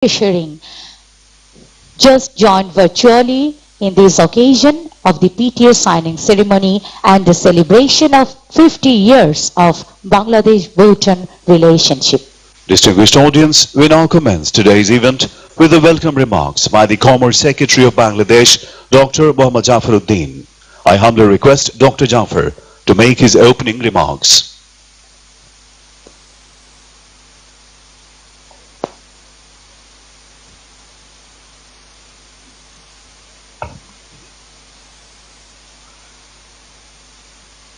Lotte Shering just joined virtually in this occasion of the PTA signing ceremony and the celebration of 50 years of Bangladesh-Bhutan relationship. Distinguished audience, we now commence today's event with the welcome remarks by the Commerce Secretary of Bangladesh, Dr. Mohammad Jafaruddin. I humbly request Dr. Jafar to make his opening remarks.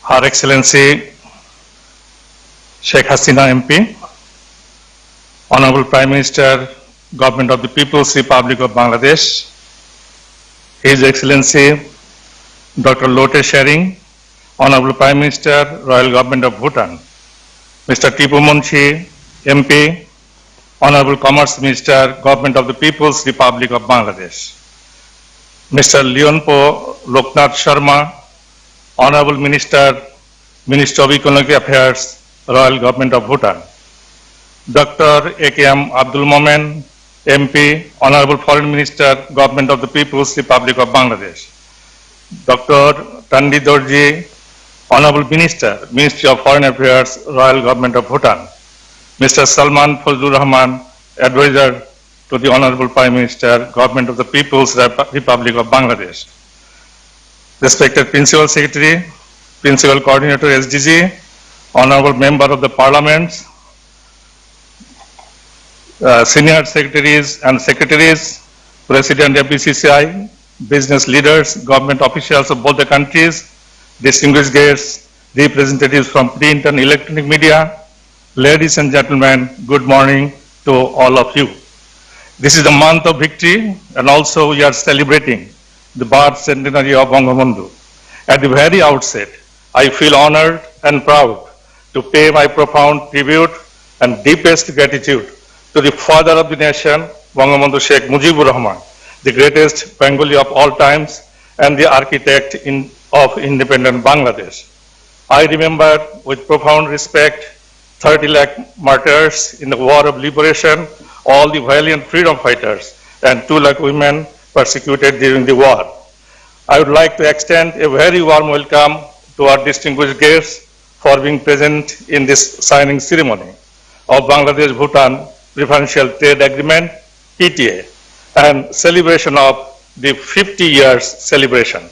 Her Excellency Sheikh Hasina MP, Honorable Prime Minister, Government of the People's Republic of Bangladesh, His Excellency Dr. Lotte Shering, Honorable Prime Minister, Royal Government of Bhutan, Mr. Tipu Munshi, MP, Honorable Commerce Minister, Government of the People's Republic of Bangladesh, Mr. Leonpo Loknath Sharma, Honorable Minister, Minister of Economic Affairs, Royal Government of Bhutan, Dr. A.K.M. Abdul Momen, MP, Honorable Foreign Minister, Government of the People's Republic of Bangladesh, Dr. Tandi Dorji, Honorable Minister, Ministry of Foreign Affairs, Royal Government of Bhutan, Mr. Salman Fazlur Rahman, Advisor to the Honorable Prime Minister, Government of the People's Republic of Bangladesh, respected Principal Secretary, Principal Coordinator SDG, Honorable Member of the Parliament, Senior Secretaries and Secretaries, President of BCCI, business leaders, government officials of both the countries, distinguished guests, representatives from print and electronic media, ladies and gentlemen, good morning to all of you. This is the month of victory, and also we are celebrating the birth centenary of Bangabandhu. At the very outset, I feel honored and proud to pay my profound tribute and deepest gratitude to the father of the nation, Bangabandhu Sheikh Mujibur Rahman, the greatest Bengali of all times and the architect of independent Bangladesh. I remember with profound respect 30 lakh martyrs in the war of liberation, all the valiant freedom fighters, and 2 lakh women persecuted during the war. I would like to extend a very warm welcome to our distinguished guests for being present in this signing ceremony of Bangladesh-Bhutan Preferential Trade Agreement, PTA, and celebration of the 50 years celebration.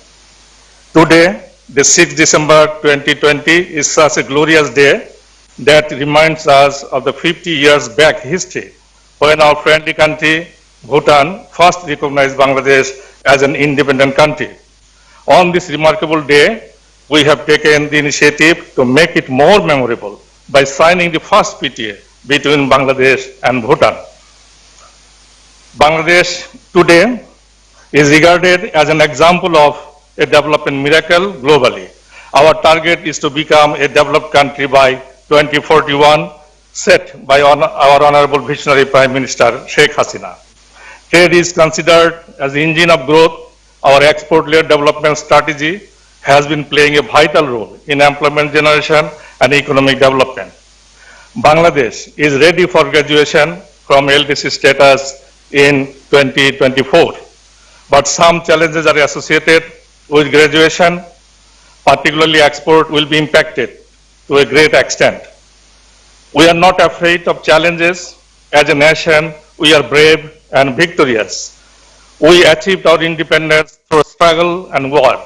Today, the 6th December 2020 is such a glorious day that reminds us of the 50 years back history when our friendly country, Bhutan, first recognized Bangladesh as an independent country. On this remarkable day, we have taken the initiative to make it more memorable by signing the first PTA between Bangladesh and Bhutan. Bangladesh today is regarded as an example of a development miracle globally. Our target is to become a developed country by 2041, set by our Honorable Visionary Prime Minister Sheikh Hasina. Trade is considered as the engine of growth. Our export-led development strategy has been playing a vital role in employment generation and economic development. Bangladesh is ready for graduation from LDC status in 2024, but some challenges are associated with graduation, particularly export will be impacted to a great extent. We are not afraid of challenges. As a nation, we are brave and victorious. We achieved our independence through struggle and war.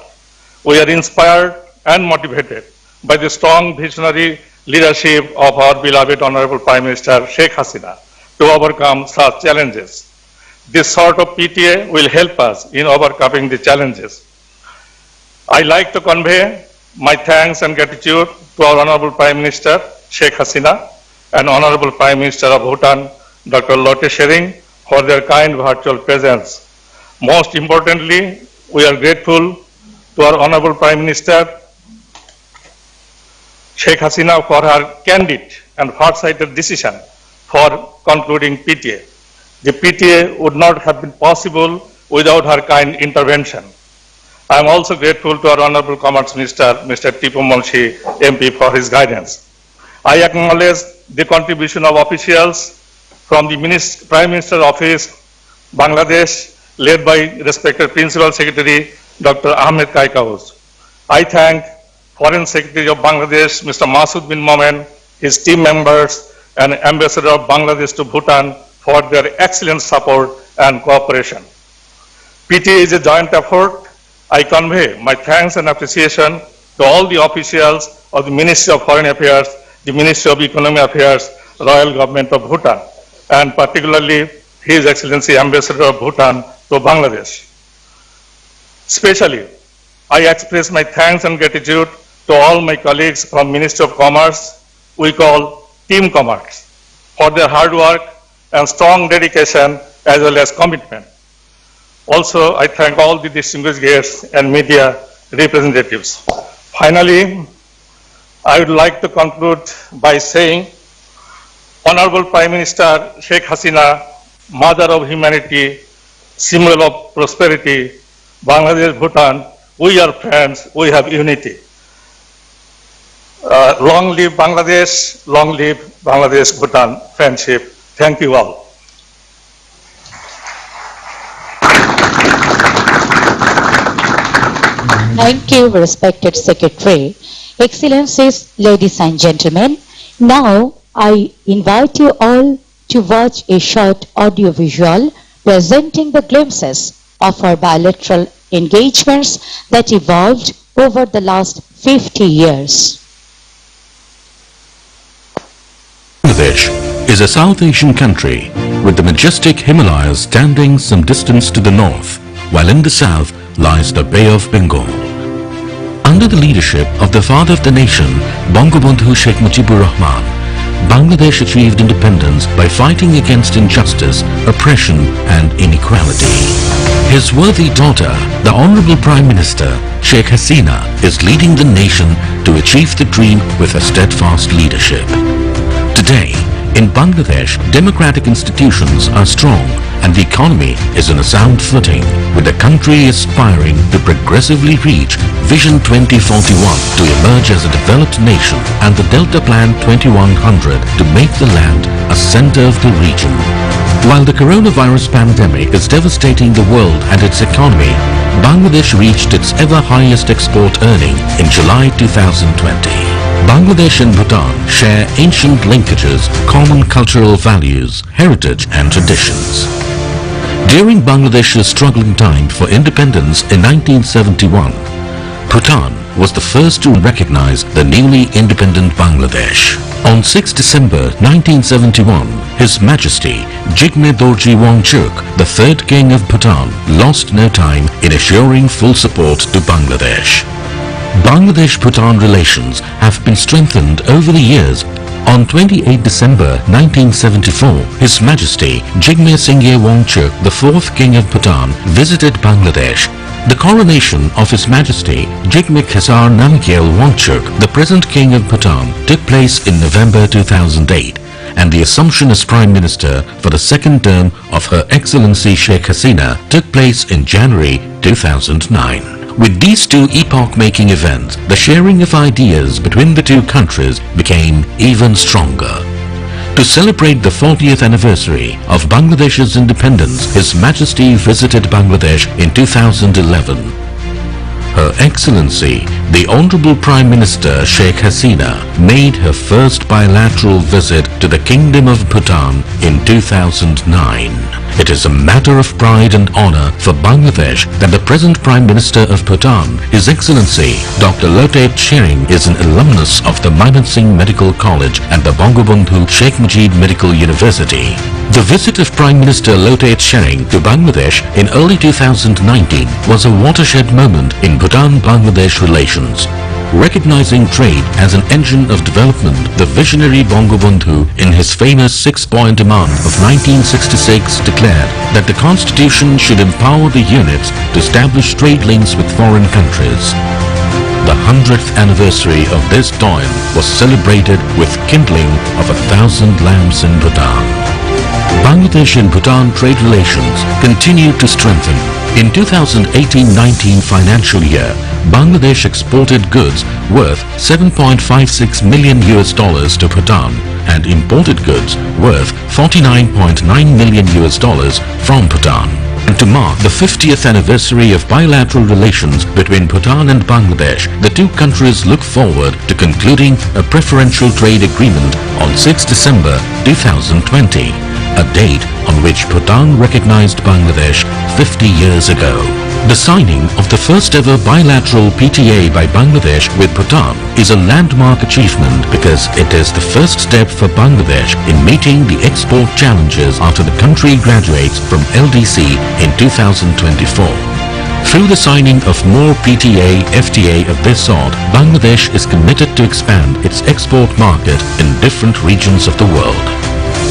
We are inspired and motivated by the strong visionary leadership of our beloved Honorable Prime Minister Sheikh Hasina to overcome such challenges. This sort of PTA will help us in overcoming the challenges. I like to convey my thanks and gratitude to our Honorable Prime Minister Sheikh Hasina and Honorable Prime Minister of Bhutan, Dr. Lotte Shering, for their kind virtual presence. Most importantly, we are grateful to our Honorable Prime Minister Sheikh Hasina for her candid and far-sighted decision for concluding PTA. The PTA would not have been possible without her kind intervention. I am also grateful to our Honorable Commerce Minister, Mr. Tipu Munshi, MP, for his guidance. I acknowledge the contribution of officials from the Prime Minister Office, Bangladesh, led by respected Principal Secretary Dr. Ahmed Kaikaus. I thank Foreign Secretary of Bangladesh, Mr. Masood bin Momen, his team members, and Ambassador of Bangladesh to Bhutan for their excellent support and cooperation. PTA is a joint effort. I convey my thanks and appreciation to all the officials of the Ministry of Foreign Affairs, the Ministry of Economic Affairs, Royal Government of Bhutan, and particularly His Excellency Ambassador of Bhutan to Bangladesh. Especially, I express my thanks and gratitude to all my colleagues from Ministry of Commerce, we call Team Commerce, for their hard work and strong dedication as well as commitment. Also, I thank all the distinguished guests and media representatives. Finally, I would like to conclude by saying, Honorable Prime Minister Sheikh Hasina, Mother of Humanity, symbol of prosperity, Bangladesh, Bhutan, we are friends, we have unity. Long live Bangladesh, long live Bangladesh-Bhutan friendship. Thank you all. Thank you, respected Secretary. Excellencies, ladies and gentlemen, now I invite you all to watch a short audiovisual presenting the glimpses of our bilateral engagements that evolved over the last 50 years. Bangladesh is a South Asian country with the majestic Himalayas standing some distance to the north, while in the south lies the Bay of Bengal. Under the leadership of the father of the nation, Bangabandhu Sheikh Mujibur Rahman, Bangladesh achieved independence by fighting against injustice, oppression and inequality. His worthy daughter, the Honorable Prime Minister Sheikh Hasina, is leading the nation to achieve the dream with her steadfast leadership. Today, in Bangladesh, democratic institutions are strong and the economy is on a sound footing, with the country aspiring to progressively reach Vision 2041 to emerge as a developed nation and the Delta Plan 2100 to make the land a center of the region. While the coronavirus pandemic is devastating the world and its economy, Bangladesh reached its ever highest export earning in July 2020. Bangladesh and Bhutan share ancient linkages, common cultural values, heritage and traditions. During Bangladesh's struggling time for independence in 1971, Bhutan was the first to recognize the newly independent Bangladesh. On 6 December 1971, His Majesty Jigme Dorji Wangchuk, the third king of Bhutan, lost no time in assuring full support to Bangladesh. Bangladesh-Bhutan relations have been strengthened over the years. On 28 December 1974, His Majesty Jigme Singye Wangchuk, the fourth king of Bhutan, visited Bangladesh. The coronation of His Majesty Jigme Khesar Namgyel Wangchuk, the present king of Bhutan, took place in November 2008, and the assumption as Prime Minister for the second term of Her Excellency Sheikh Hasina took place in January 2009. With these two epoch-making events, the sharing of ideas between the two countries became even stronger. To celebrate the 40th anniversary of Bangladesh's independence, His Majesty visited Bangladesh in 2011. Her Excellency, the Honorable Prime Minister Sheikh Hasina, made her first bilateral visit to the Kingdom of Bhutan in 2009. It is a matter of pride and honor for Bangladesh that the present Prime Minister of Bhutan, His Excellency Dr. Lote Tshering, is an alumnus of the Mymensingh Medical College and the Bangabandhu Sheikh Mujib Medical University. The visit of Prime Minister Lote Tshering to Bangladesh in early 2019 was a watershed moment in Bhutan-Bangladesh relations. Recognizing trade as an engine of development, the visionary Bangabandhu, in his famous six-point demand of 1966, declared that the Constitution should empower the units to establish trade links with foreign countries. The 100th anniversary of this dawn was celebrated with kindling of 1,000 lamps in Bhutan. Bangladesh and Bhutan trade relations continue to strengthen. In 2018-19 financial year, Bangladesh exported goods worth $7.56 million to Bhutan and imported goods worth $49.9 million from Bhutan. And to mark the 50th anniversary of bilateral relations between Bhutan and Bangladesh, the two countries look forward to concluding a preferential trade agreement on 6 December 2020, a date on which Bhutan recognized Bangladesh 50 years ago. The signing of the first ever bilateral PTA by Bangladesh with Bhutan is a landmark achievement because it is the first step for Bangladesh in meeting the export challenges after the country graduates from LDC in 2024. Through the signing of more PTA, FTA of this sort, Bangladesh is committed to expand its export market in different regions of the world.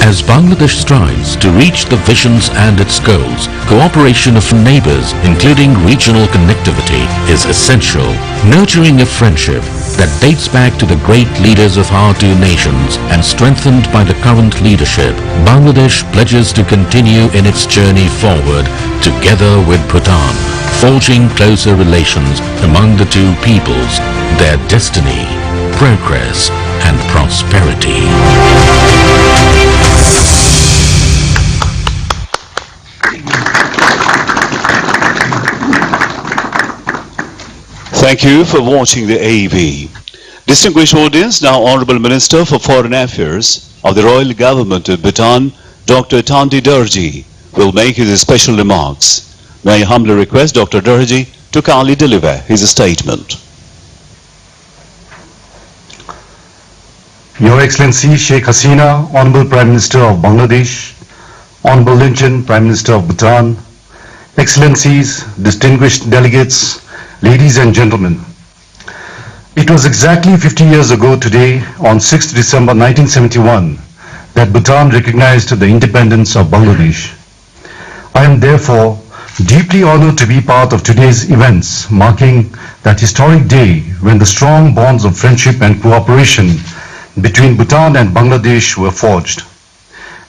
As Bangladesh strives to reach the visions and its goals, cooperation of neighbors, including regional connectivity, is essential. Nurturing a friendship that dates back to the great leaders of our two nations and strengthened by the current leadership, Bangladesh pledges to continue in its journey forward together with Bhutan, forging closer relations among the two peoples, their destiny, progress and prosperity. Thank you for watching the AV. Distinguished audience, now Honorable Minister for Foreign Affairs of the Royal Government of Bhutan, Dr. Thandi Dorji, will make his special remarks. May I humbly request Dr. Dorji to kindly deliver his statement. Your Excellency Sheikh Hasina, Honorable Prime Minister of Bangladesh, Honorable Limchen, Prime Minister of Bhutan, Excellencies, distinguished delegates, ladies and gentlemen. It was exactly 50 years ago today, on 6th December 1971, that Bhutan recognized the independence of Bangladesh. I am therefore deeply honored to be part of today's events, marking that historic day when the strong bonds of friendship and cooperation between Bhutan and Bangladesh were forged.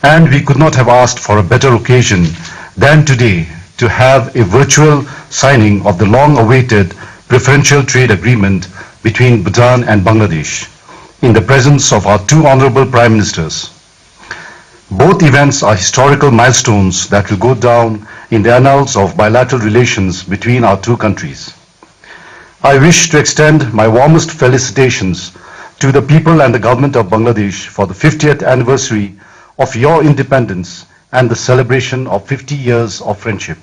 And we could not have asked for a better occasion than today to have a virtual signing of the long-awaited preferential trade agreement between Bhutan and Bangladesh in the presence of our two honorable prime ministers. Both events are historical milestones that will go down in the annals of bilateral relations between our two countries. I wish to extend my warmest felicitations to the people and the government of Bangladesh for the 50th anniversary of your independence and the celebration of 50 years of friendship.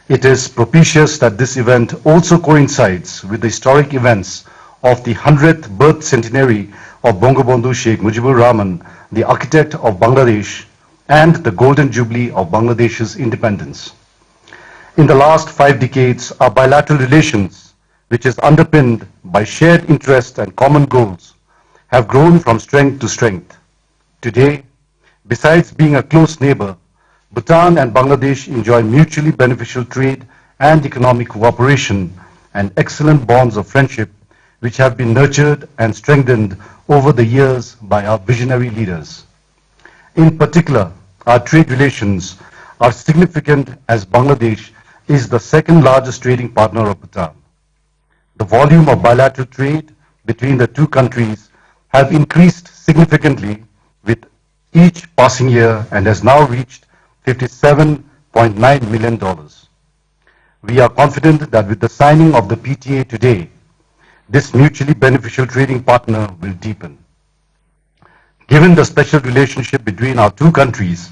It is propitious that this event also coincides with the historic events of the 100th birth centenary of Bangabandhu Sheikh Mujibur Rahman, the architect of Bangladesh, and the golden jubilee of Bangladesh's independence. In the last 5 decades, our bilateral relations, which is underpinned by shared interest and common goals, have grown from strength to strength. Today, besides being a close neighbor, Bhutan and Bangladesh enjoy mutually beneficial trade and economic cooperation and excellent bonds of friendship which have been nurtured and strengthened over the years by our visionary leaders. In particular, our trade relations are significant as Bangladesh is the second largest trading partner of Bhutan. The volume of bilateral trade between the two countries have increased significantly with each passing year and has now reached $57.9 million. We are confident that with the signing of the PTA today, this mutually beneficial trading partner will deepen. Given the special relationship between our two countries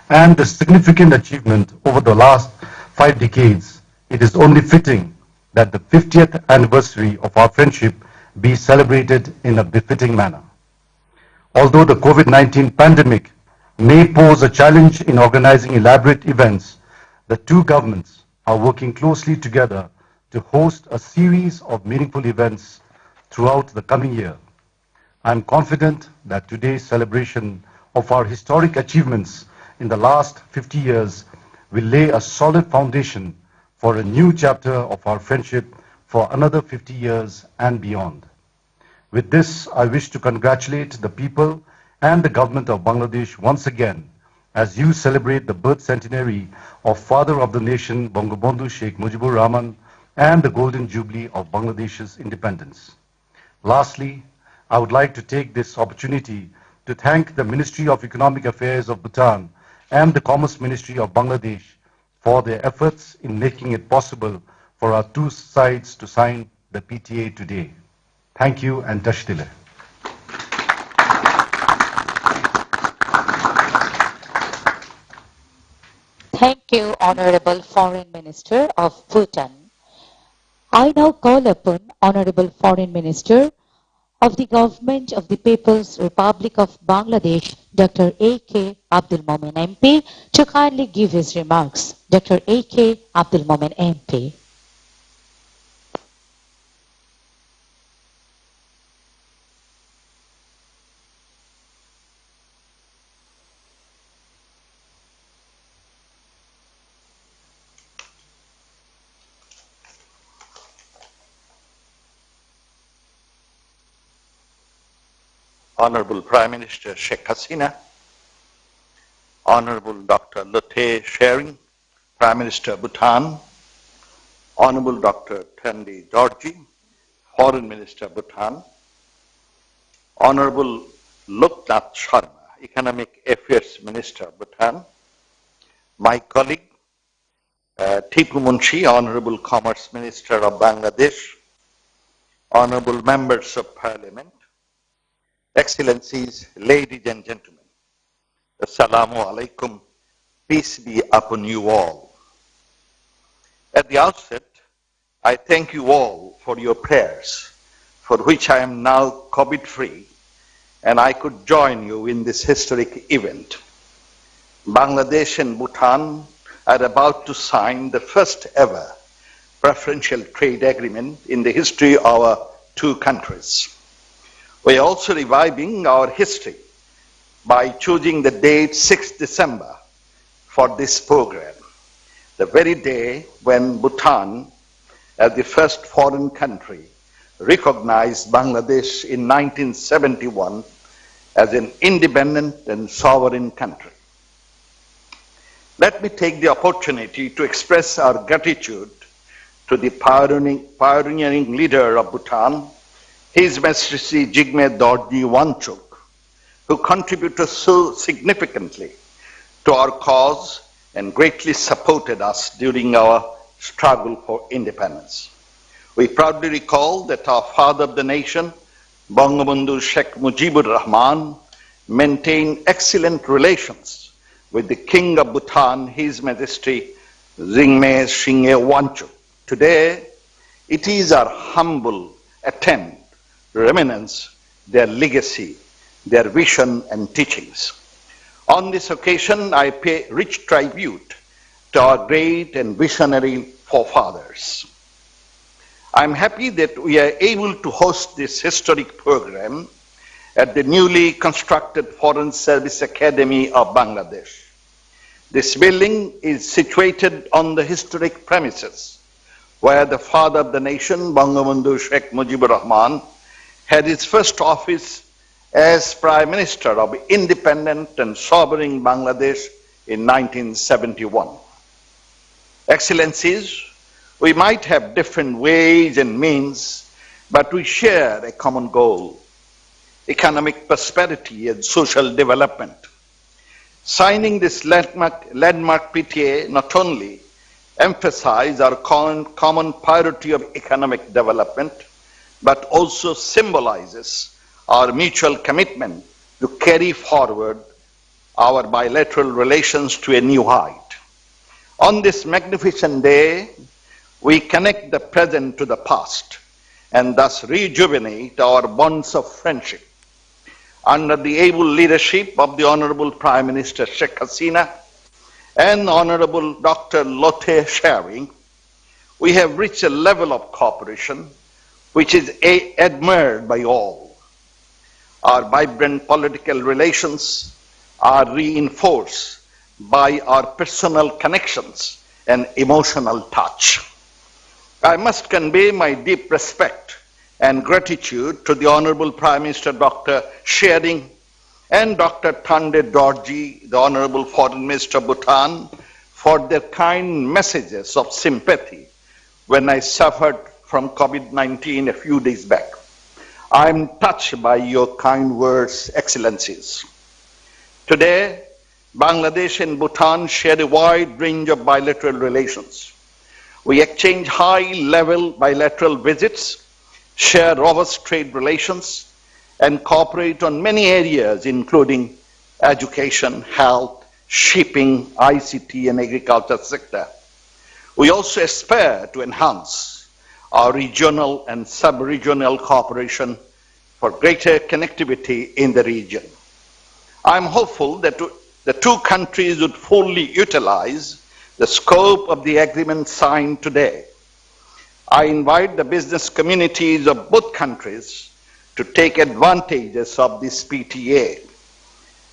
and the significant achievement over the last 5 decades, it is only fitting that the 50th anniversary of our friendship be celebrated in a befitting manner. Although the COVID-19 pandemic may pose a challenge in organizing elaborate events, the two governments are working closely together to host a series of meaningful events throughout the coming year. I am confident that today's celebration of our historic achievements in the last 50 years will lay a solid foundation for a new chapter of our friendship for another 50 years and beyond. With this, I wish to congratulate the people and the government of Bangladesh once again as you celebrate the birth centenary of Father of the Nation Bangabandhu Sheikh Mujibur Rahman, and the Golden Jubilee of Bangladesh's independence. Lastly, I would like to take this opportunity to thank the Ministry of Economic Affairs of Bhutan and the Commerce Ministry of Bangladesh for their efforts in making it possible for our two sides to sign the PTA today. Thank you and Tashdile. Thank you, Honorable Foreign Minister of Bhutan. I now call upon Honorable Foreign Minister of the Government of the People's Republic of Bangladesh, Dr. A.K. Abdul Momen MP, to kindly give his remarks. Dr. A.K. Abdul Momen MP. Honorable Prime Minister Sheikh Hasina, Honorable Dr. Lothe Tshering, Prime Minister of Bhutan, Honorable Dr. Thandi Dorji, Foreign Minister of Bhutan, Honorable Loknath Sharma, Economic Affairs Minister of Bhutan, my colleague Tipu Munshi, Honorable Commerce Minister of Bangladesh, Honorable Members of Parliament, Excellencies, ladies and gentlemen, Assalamu alaikum, peace be upon you all. At the outset, I thank you all for your prayers, for which I am now COVID-free, and I could join you in this historic event. Bangladesh and Bhutan are about to sign the first ever preferential trade agreement in the history of our two countries. We are also reviving our history by choosing the date 6th December for this program, the very day when Bhutan, as the first foreign country, recognized Bangladesh in 1971 as an independent and sovereign country. Let me take the opportunity to express our gratitude to the pioneering leader of Bhutan, His Majesty Jigme Dorji Wangchuk, who contributed so significantly to our cause and greatly supported us during our struggle for independence. We proudly recall that our father of the nation, Bangabandhu Sheikh Mujibur Rahman, maintained excellent relations with the King of Bhutan, His Majesty Jigme Singye Wangchuk. Today, it is our humble attempt to reminisce their legacy, their vision and teachings. On this occasion, I pay rich tribute to our great and visionary forefathers. I'm happy that we are able to host this historic program at the newly constructed Foreign Service Academy of Bangladesh. This building is situated on the historic premises where the father of the nation, Bangabandhu Sheikh Mujibur Rahman, had his first office as Prime Minister of independent and sovereign Bangladesh in 1971. Excellencies, we might have different ways and means, but we share a common goal: economic prosperity and social development. Signing this landmark PTA not only emphasizes our common priority of economic development, but also symbolizes our mutual commitment to carry forward our bilateral relations to a new height. On this magnificent day, we connect the present to the past and thus rejuvenate our bonds of friendship. Under the able leadership of the Honorable Prime Minister Sheikh Hasina and Honorable Dr. Lothe Tshering, we have reached a level of cooperation which is admired by all. Our vibrant political relations are reinforced by our personal connections and emotional touch. I must convey my deep respect and gratitude to the Honorable Prime Minister Dr. Tshering and Dr. Thandi Dorji, the Honorable Foreign Minister of Bhutan, for their kind messages of sympathy when I suffered from COVID-19 a few days back. I am touched by your kind words, Excellencies. Today, Bangladesh and Bhutan share a wide range of bilateral relations. We exchange high-level bilateral visits, share robust trade relations, and cooperate on many areas, including education, health, shipping, ICT, and agriculture sector. We also aspire to enhance our regional and sub-regional cooperation for greater connectivity in the region. I am hopeful that the two countries would fully utilize the scope of the agreement signed today. I invite the business communities of both countries to take advantages of this PTA.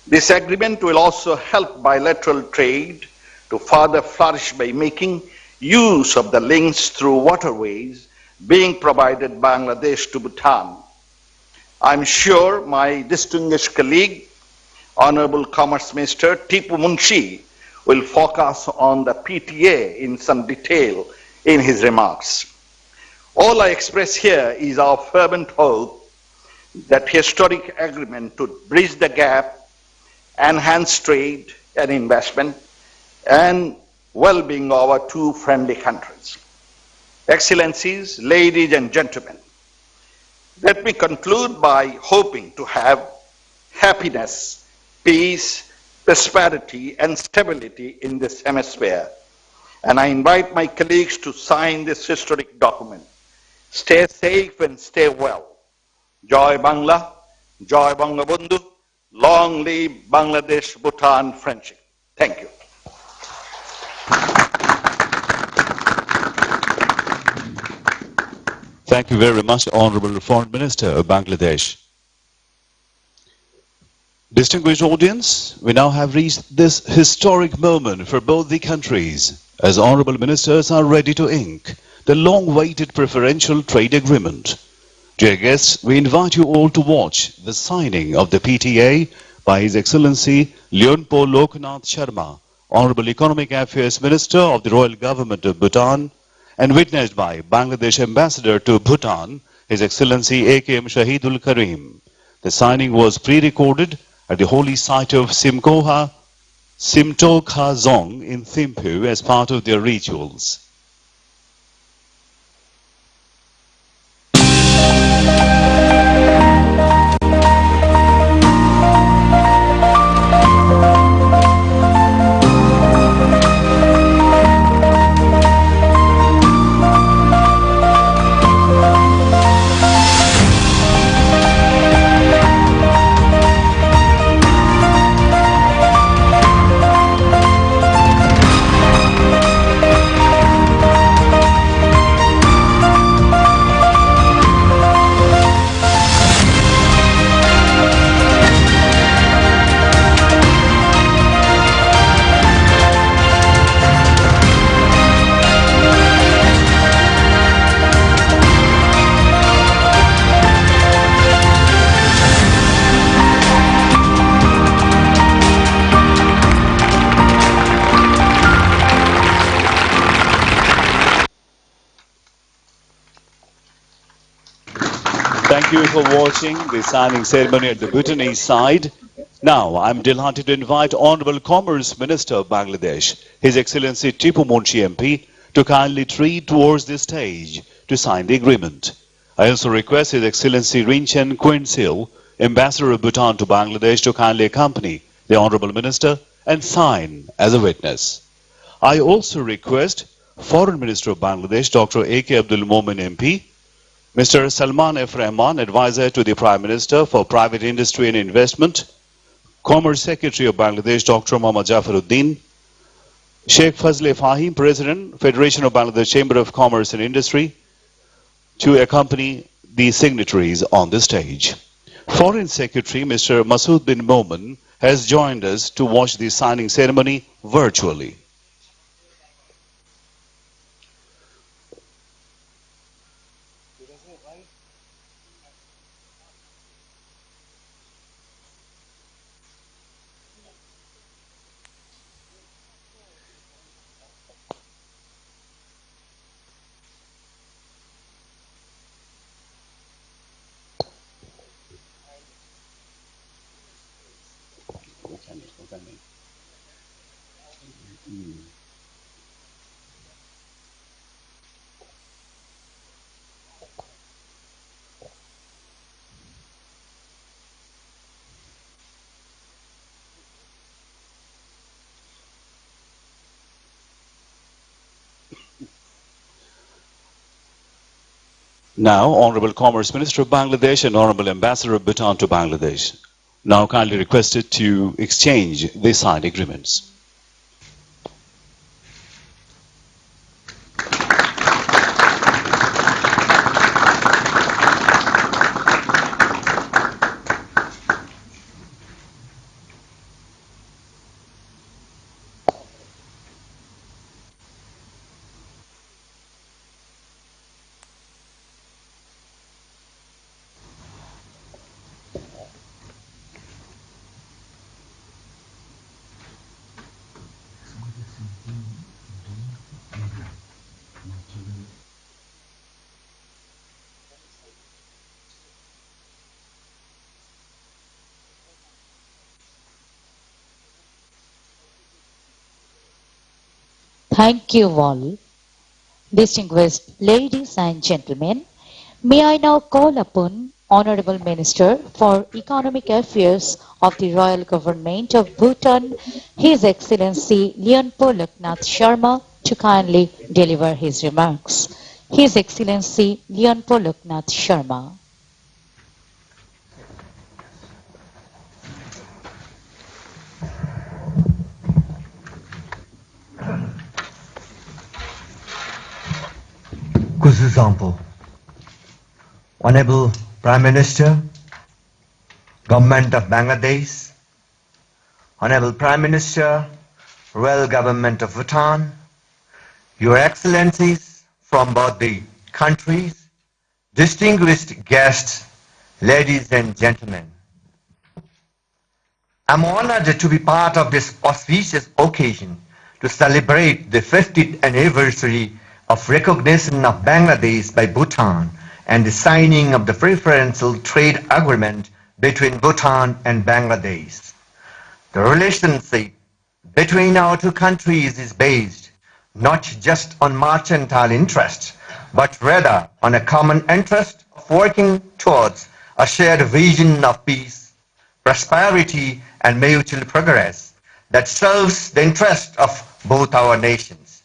This agreement will also help bilateral trade to further flourish by making use of the links through waterways being provided by Bangladesh to Bhutan. I'm sure my distinguished colleague, Honorable Commerce Minister Tipu Munshi, will focus on the PTA in some detail in his remarks. All I express here is our fervent hope that historic agreement to bridge the gap, enhance trade and investment, and well-being of our two friendly countries. Excellencies, ladies and gentlemen, let me conclude by hoping to have happiness, peace, prosperity, and stability in this hemisphere. And I invite my colleagues to sign this historic document. Stay safe and stay well. Joy Bangla, Joy Bangabandhu, long live Bangladesh-Bhutan friendship. Thank you. Thank you very much, Honorable Foreign Minister of Bangladesh. Distinguished audience, we now have reached this historic moment for both the countries as Honorable Ministers are ready to ink the long-awaited preferential trade agreement. Dear guests, we invite you all to watch the signing of the PTA by His Excellency Leonpo Loknath Sharma, Honorable Economic Affairs Minister of the Royal Government of Bhutan, and witnessed by Bangladesh Ambassador to Bhutan, His Excellency AKM Shahidul Karim. The signing was pre-recorded at the holy site of Simtokha Zong in Thimphu as part of their rituals. Thank you for watching the signing ceremony at the Bhutanese side. Now, I'm delighted to invite Honorable Commerce Minister of Bangladesh, His Excellency Tipu Munshi MP, to kindly treat towards the stage to sign the agreement. I also request His Excellency Rinchen Khuentsel, Ambassador of Bhutan to Bangladesh, to kindly accompany the Honorable Minister and sign as a witness. I also request Foreign Minister of Bangladesh, Dr. A.K. Abdul Momen MP, Mr. Salman F. Rahman, Advisor to the Prime Minister for Private Industry and Investment, Commerce Secretary of Bangladesh, Dr. Mohammad Jafaruddin, Sheikh Fazle Fahim, President, Federation of Bangladesh Chamber of Commerce and Industry, to accompany the signatories on the stage. Foreign Secretary Mr. Masood bin Momen has joined us to watch the signing ceremony virtually. Now, Honorable Commerce Minister of Bangladesh and Honorable Ambassador of Bhutan to Bangladesh, now kindly requested to exchange the signed agreements. Thank you all. Distinguished ladies and gentlemen, may I now call upon Honorable Minister for Economic Affairs of the Royal Government of Bhutan, His Excellency Leonpo Loknath Sharma, to kindly deliver his remarks. His Excellency Leonpo Loknath Sharma. Kuzuzampo, Honorable Prime Minister, Government of Bangladesh, Honorable Prime Minister, Royal Government of Bhutan, Your Excellencies from both the countries, distinguished guests, ladies and gentlemen. I'm honored to be part of this auspicious occasion to celebrate the 50th anniversary of recognition of Bangladesh by Bhutan and the signing of the preferential trade agreement between Bhutan and Bangladesh. The relationship between our two countries is based not just on mercantile interests, but rather on a common interest of working towards a shared vision of peace, prosperity, and mutual progress that serves the interest of both our nations.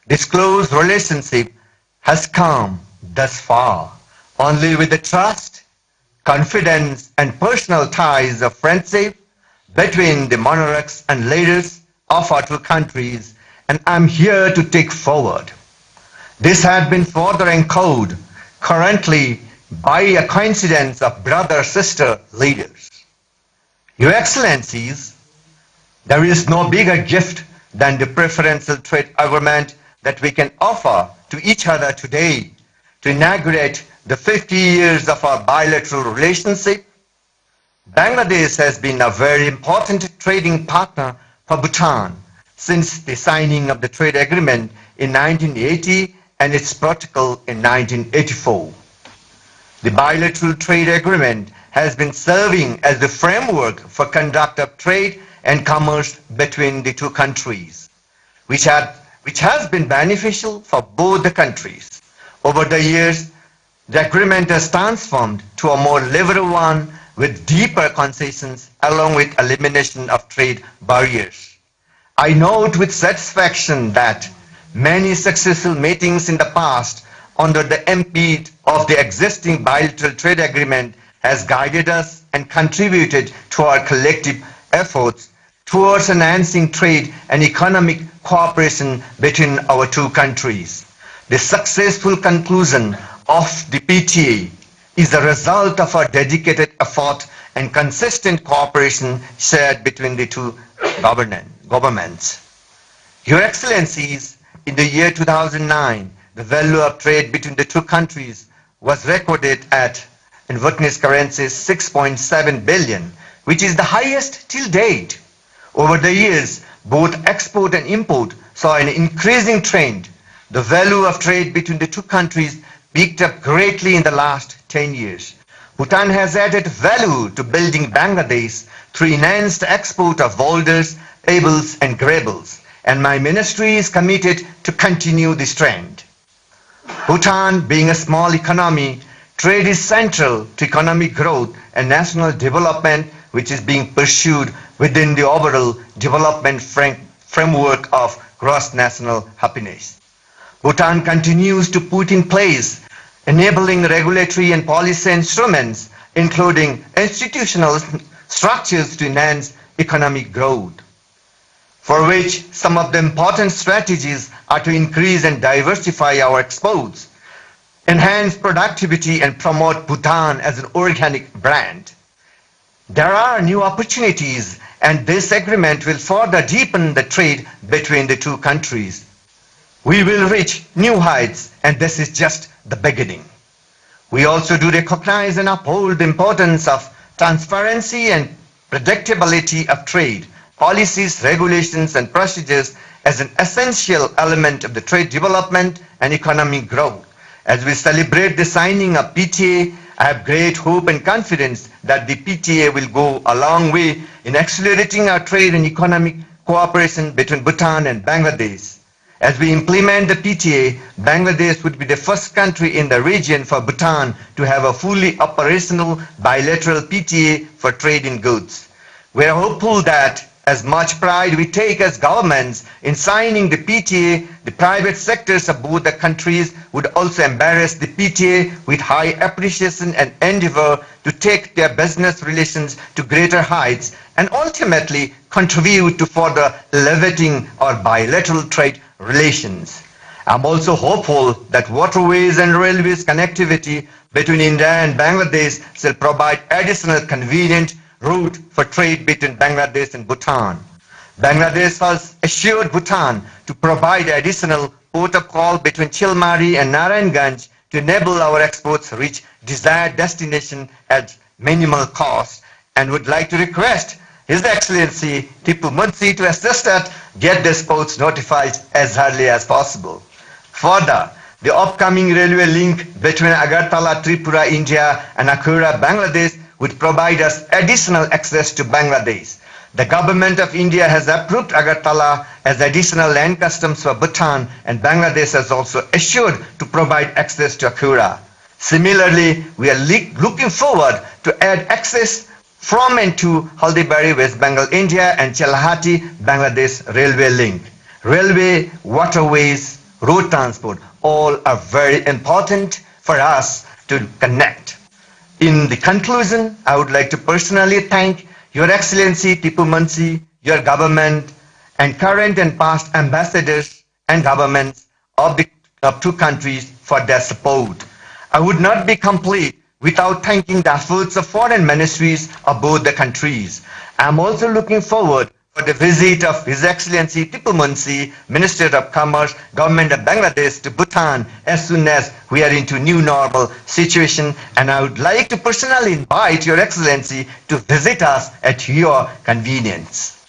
This close relationship has come thus far only with the trust, confidence, and personal ties of friendship between the monarchs and leaders of our two countries, and I'm here to take forward. This had been further encoded currently by a coincidence of brother-sister leaders. Your Excellencies, there is no bigger gift than the preferential trade agreement that we can offer to each other today to inaugurate the 50 years of our bilateral relationship. Bangladesh has been a very important trading partner for Bhutan since the signing of the trade agreement in 1980 and its protocol in 1984. The bilateral trade agreement has been serving as the framework for conduct of trade and commerce between the two countries, which has been beneficial for both the countries. Over the years, the agreement has transformed to a more liberal one with deeper concessions along with elimination of trade barriers. I note with satisfaction that many successful meetings in the past under the impede of the existing bilateral trade agreement has guided us and contributed to our collective efforts towards enhancing trade and economic cooperation between our two countries. The successful conclusion of the PTA is a result of our dedicated effort and consistent cooperation shared between the two governments. Your Excellencies, in the year 2009, the value of trade between the two countries was recorded at, in Vietnamese currency, 6.7 billion, which is the highest till date. Over the years, both export and import saw an increasing trend. The value of trade between the two countries picked up greatly in the last 10 years. Bhutan has added value to building Bangladesh through enhanced export of boulders, pebbles, and gravels, and my ministry is committed to continue this trend. Bhutan, being a small economy, trade is central to economic growth and national development, which is being pursued within the overall development framework of gross national happiness. Bhutan continues to put in place enabling regulatory and policy instruments, including institutional structures to enhance economic growth, for which some of the important strategies are to increase and diversify our exports, enhance productivity and promote Bhutan as an organic brand. There are new opportunities, and this agreement will further deepen the trade between the two countries. We will reach new heights, and this is just the beginning. We also do recognize and uphold the importance of transparency and predictability of trade, policies, regulations, and procedures as an essential element of the trade development and economic growth. As we celebrate the signing of PTA, I have great hope and confidence that the PTA will go a long way in accelerating our trade and economic cooperation between Bhutan and Bangladesh. As we implement the PTA, Bangladesh would be the first country in the region for Bhutan to have a fully operational bilateral PTA for trade in goods. We are hopeful that as much pride we take as governments in signing the PTA, the private sectors of both the countries would also embrace the PTA with high appreciation and endeavor to take their business relations to greater heights and ultimately contribute to further elevating our bilateral trade relations. I'm also hopeful that waterways and railways connectivity between India and Bangladesh shall provide additional convenient route for trade between Bangladesh and Bhutan. Bangladesh has assured Bhutan to provide additional port of call between Chilmari and Narayanganj to enable our exports to reach desired destination at minimal cost, and would like to request His Excellency Tipu Munshi to assist us get these ports notified as early as possible. Further, the upcoming railway link between Agartala, Tripura, India and Akhura, Bangladesh would provide us additional access to Bangladesh. The government of India has approved Agartala as additional land customs for Bhutan, and Bangladesh has also assured to provide access to Akhura. Similarly, we are looking forward to add access from and to Haldibari, West Bengal, India and Chelahati, Bangladesh railway link. Railway, waterways, road transport, all are very important for us to connect. In the conclusion, I would like to personally thank Your Excellency Tipu Munshi, your government, and current and past ambassadors and governments of two countries for their support. I would not be complete without thanking the efforts of foreign ministries of both the countries. I am also looking forward for the visit of His Excellency Tipu Munshi, Minister of Commerce, Government of Bangladesh to Bhutan as soon as we are into new normal situation, and I would like to personally invite Your Excellency to visit us at your convenience.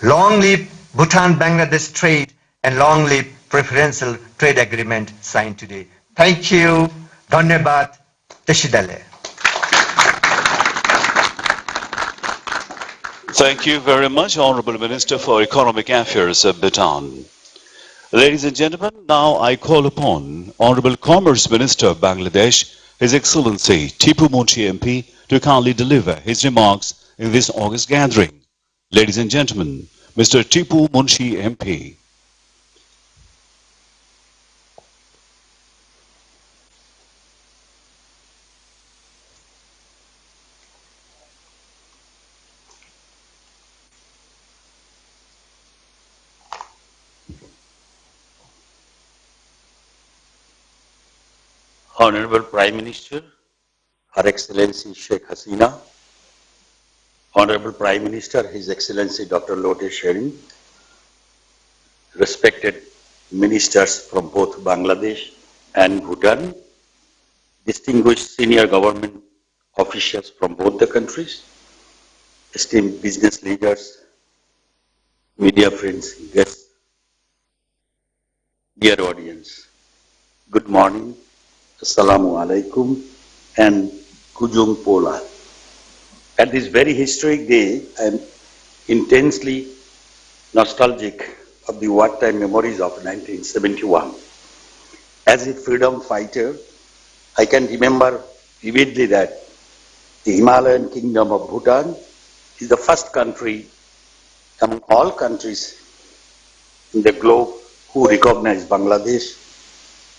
Long live Bhutan-Bangladesh trade, and long live preferential trade agreement signed today. Thank you. Dhanyabad. Teshidale. Thank you very much, Honorable Minister for Economic Affairs of Bhutan. Ladies and gentlemen, now I call upon Honorable Commerce Minister of Bangladesh, His Excellency Tipu Munshi MP, to kindly deliver his remarks in this August gathering. Ladies and gentlemen, Mr. Tipu Munshi MP. Honorable Prime Minister, Her Excellency Sheikh Hasina, Honorable Prime Minister, His Excellency Dr. Lote Sherrin, respected ministers from both Bangladesh and Bhutan, distinguished senior government officials from both the countries, esteemed business leaders, media friends, guests, dear audience, good morning. Assalamu alaikum and Kujung Pola. At this very historic day, I am intensely nostalgic of the wartime memories of 1971. As a freedom fighter, I can remember vividly that the Himalayan kingdom of Bhutan is the first country among all countries in the globe who recognized Bangladesh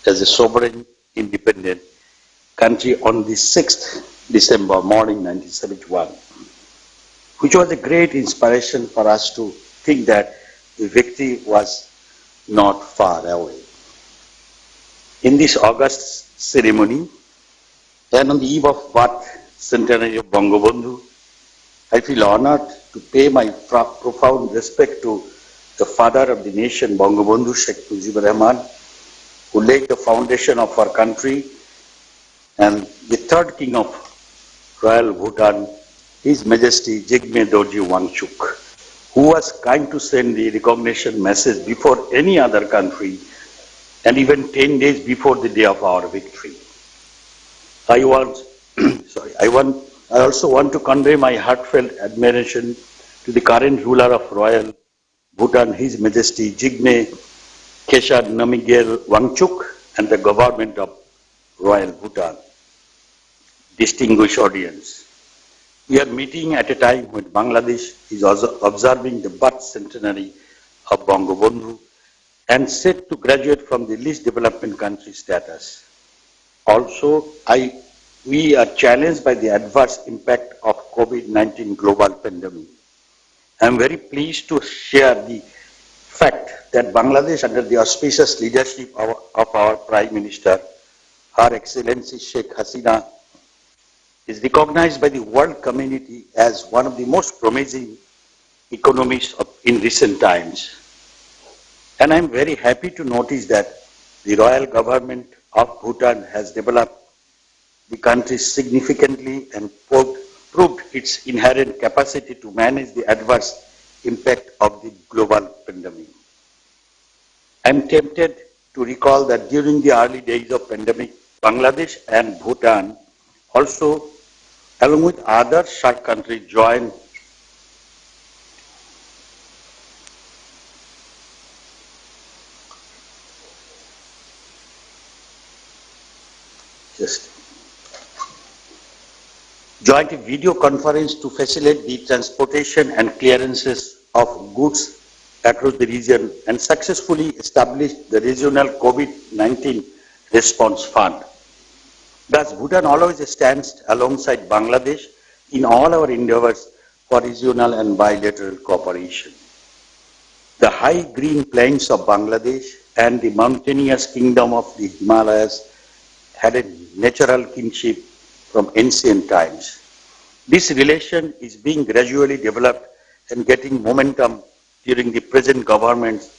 as a sovereign, independent country on the 6th December morning 1971, which was a great inspiration for us to think that the victory was not far away. In this August ceremony, and on the eve of birth centenary of Bangabandhu, I feel honored to pay my profound respect to the father of the nation, Bangabandhu Sheikh Mujibur Rahman, who laid the foundation of our country, and the third king of Royal Bhutan, His Majesty Jigme Dorji Wangchuk, who was kind to send the recognition message before any other country and even 10 days before the day of our victory. I also want to convey my heartfelt admiration to the current ruler of Royal Bhutan, His Majesty Jigme Khesar Namgyel Wangchuk, and the government of Royal Bhutan. Distinguished audience, we are meeting at a time when Bangladesh is also observing the birth centenary of Bangabandhu and set to graduate from the least developed country status. Also, we are challenged by the adverse impact of COVID-19 global pandemic. I am very pleased to share the fact that Bangladesh, under the auspicious leadership of our Prime Minister, Her Excellency Sheikh Hasina, is recognized by the world community as one of the most promising economies in recent times. And I am very happy to notice that the royal government of Bhutan has developed the country significantly and proved its inherent capacity to manage the adverse impact of the global pandemic. I am tempted to recall that during the early days of pandemic, Bangladesh and Bhutan also, along with other SAARC countries, joined a video conference to facilitate the transportation and clearances of goods across the region and successfully established the regional COVID-19 response fund. Thus, Bhutan always stands alongside Bangladesh in all our endeavors for regional and bilateral cooperation. The high green plains of Bangladesh and the mountainous kingdom of the Himalayas had a natural kinship from ancient times. This relation is being gradually developed and getting momentum during the present governments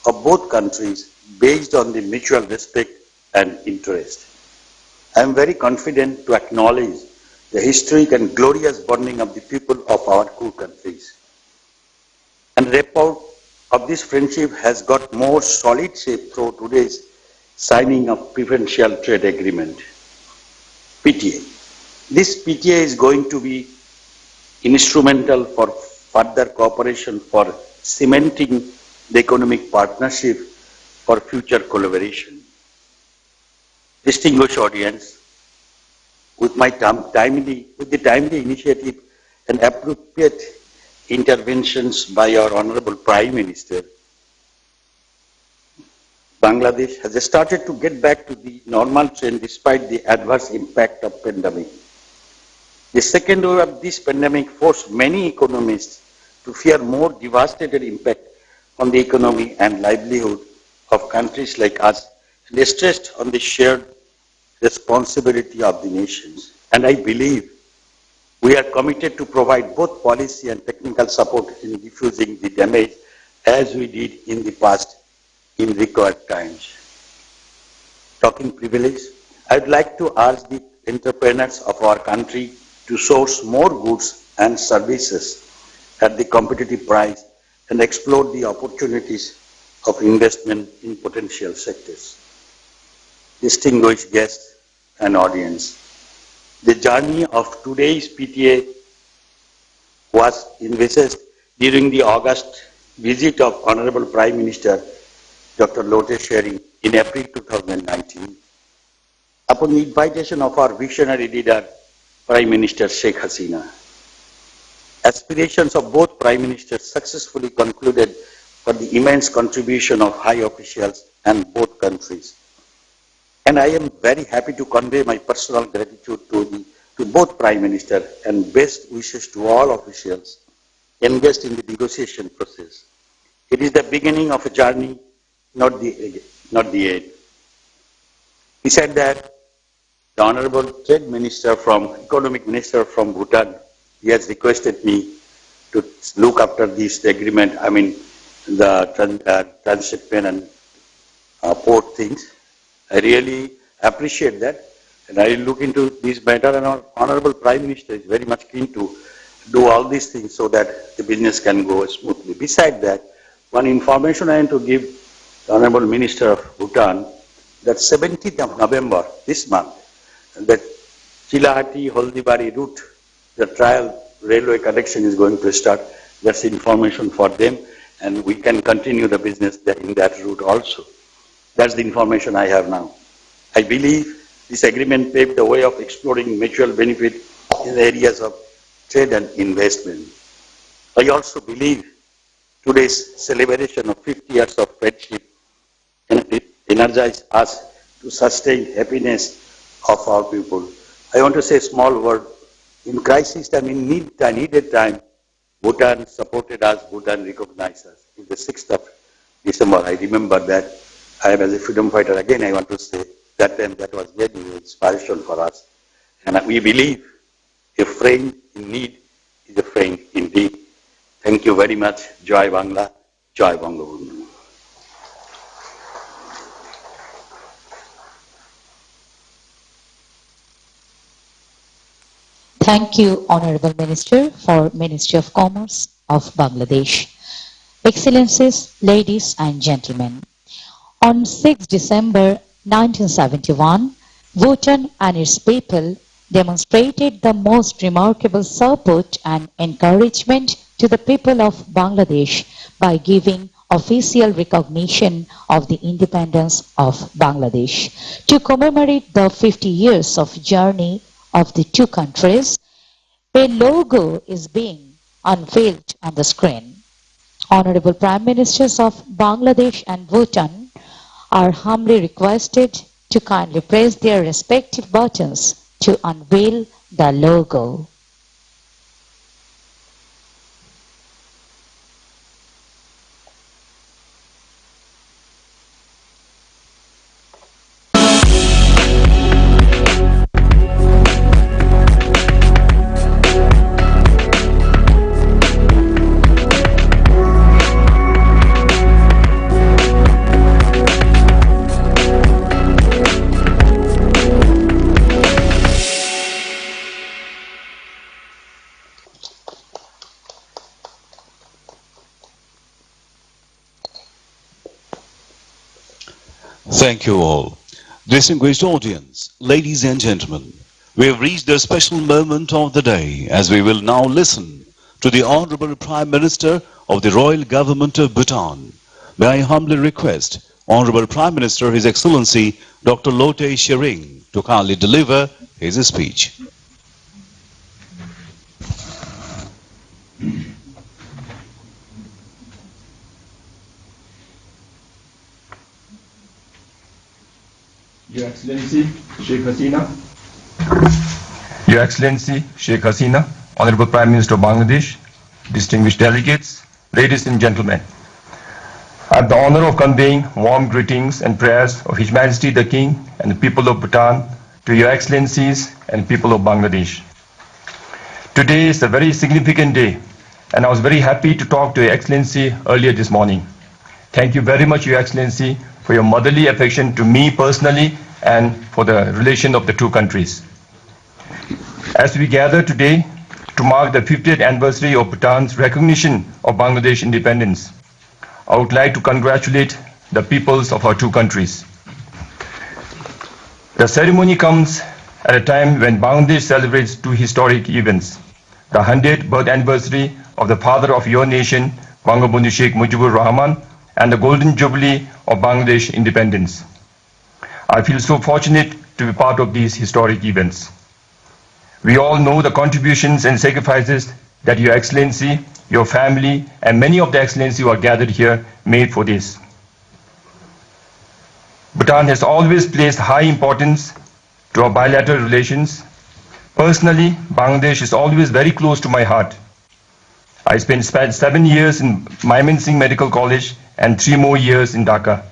of both countries based on the mutual respect and interest. I am very confident to acknowledge the historic and glorious bonding of the people of our two countries. And rapport of this friendship has got more solid shape through today's signing of preferential trade agreement, PTA. This PTA is going to be instrumental for further cooperation for cementing the economic partnership for future collaboration. Distinguished audience, with the timely initiative and appropriate interventions by our Honorable Prime Minister, Bangladesh has started to get back to the normal trend despite the adverse impact of pandemic. The second wave of this pandemic forced many economists to fear more devastating impact on the economy and livelihood of countries like us, and stressed on the shared responsibility of the nations. And I believe we are committed to provide both policy and technical support in diffusing the damage as we did in the past in required times. Talking privilege, I would like to urge the entrepreneurs of our country to source more goods and services at the competitive price and explore the opportunities of investment in potential sectors. Distinguished guests and audience, the journey of today's PTA was envisaged during the August visit of Honorable Prime Minister Dr. Lote Sherring in April 2019, upon the invitation of our visionary leader, Prime Minister Sheikh Hasina. Aspirations of both Prime Ministers successfully concluded for the immense contribution of high officials and both countries. And I am very happy to convey my personal gratitude to both Prime Minister and best wishes to all officials engaged in the negotiation process. It is the beginning of a journey, not the end. He said that the Honorable Economic Minister from Bhutan, he has requested me to look after this agreement, the transshipment and port things. I really appreciate that, and I will look into this matter, and our Honorable Prime Minister is very much keen to do all these things so that the business can go smoothly. Besides that, one information I want to give the Honorable Minister of Bhutan, that 17th of November, this month, that Chilahati-Holdibari route, the trial railway connection is going to start. That's information for them, and we can continue the business in that route also. That's the information I have now. I believe this agreement paved the way of exploring mutual benefit in the areas of trade and investment. I also believe today's celebration of 50 years of friendship energizes us to sustain happiness of our people. I want to say a small word. In crisis time, in needed time, Bhutan supported us, Bhutan recognized us. In the 6th of December, I remember that. I am as a freedom fighter, again I want to say, that time that was very inspiration for us. And we believe a friend in need is a friend indeed. Thank you very much. Jai Bangla, Jai Bangabandhu. Thank you, Honorable Minister for Ministry of Commerce of Bangladesh. Excellencies, ladies and gentlemen, on 6 December 1971, Bhutan and its people demonstrated the most remarkable support and encouragement to the people of Bangladesh by giving official recognition of the independence of Bangladesh. To commemorate the 50 years of journey of the two countries, a logo is being unveiled on the screen. Honorable Prime Ministers of Bangladesh and Bhutan are humbly requested to kindly press their respective buttons to unveil the logo. Thank you all. Distinguished audience, ladies and gentlemen, we have reached the special moment of the day as we will now listen to the Honorable Prime Minister of the Royal Government of Bhutan. May I humbly request Honorable Prime Minister, His Excellency Dr. Lotay Tshering, to kindly deliver his speech. Your Excellency Sheikh Hasina, Your Excellency Sheikh Hasina, Honorable Prime Minister of Bangladesh, distinguished delegates, ladies and gentlemen, I have the honor of conveying warm greetings and prayers of His Majesty the King and the people of Bhutan to Your Excellencies and people of Bangladesh. Today is a very significant day, and I was very happy to talk to Your Excellency earlier this morning. Thank you very much, Your Excellency, for your motherly affection to me personally and for the relation of the two countries. As we gather today to mark the 50th anniversary of Bhutan's recognition of Bangladesh independence, I would like to congratulate the peoples of our two countries. The ceremony comes at a time when Bangladesh celebrates two historic events: the 100th birth anniversary of the father of your nation, Bangabandhu Sheikh Mujibur Rahman, and the Golden Jubilee of Bangladesh independence. I feel so fortunate to be part of these historic events. We all know the contributions and sacrifices that Your Excellency, your family, and many of the Excellency who are gathered here made for this. Bhutan has always placed high importance to our bilateral relations. Personally, Bangladesh is always very close to my heart. I spent 7 years in Mymensingh Medical College and 3 more years in Dhaka.